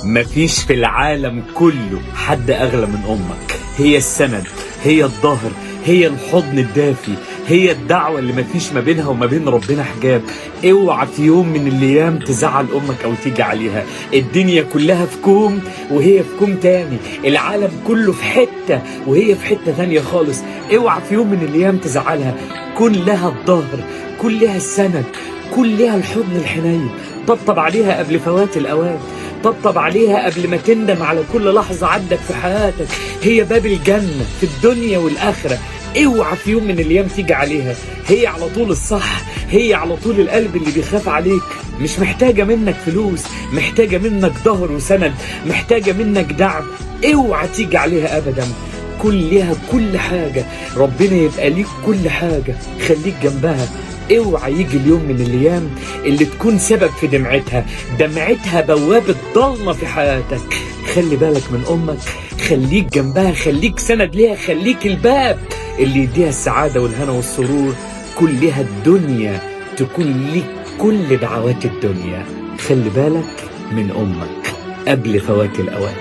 مفيش في العالم كله حد أغلى من أمك. هي السند، هي الظهر، هي الحضن الدافي، هي الدعوة اللي مفيش ما بينها وما بين ربنا حجاب. اوعى في يوم من الايام تزعل امك او تيجي عليها. الدنيا كلها في كوم وهي في كوم تاني، العالم كله في حتة وهي في حتة تانية خالص. اوعى في يوم من الايام تزعلها. كن لها الظهر، كن لها السند، كن لها الحضن الحنين. طبطب عليها قبل فوات الاوان، طبطب عليها قبل ما تندم على كل لحظة عدت في حياتك. هي باب الجنة في الدنيا والآخرة. اوعى في يوم من الايام تيجي عليها. هي على طول الصح، هي على طول القلب اللي بيخاف عليك. مش محتاجة منك فلوس، محتاجة منك ظهر وسند، محتاجة منك دعم. اوعى تيجي عليها ابدا. كن ليها كل حاجة، ربنا يبقى ليك كل حاجة. خليك جنبها. اوعى يجي اليوم من الايام اللي تكون سبب في دمعتها بوابة ضلمة في حياتك. خلي بالك من امك، خليك جنبها، خليك سند ليها، خليك الباب اللي يديها السعادة والهنا والسرور. كن لها الدنيا، تكون ليك كل دعوات الدنيا. خلي بالك من امك قبل فوات الاوان.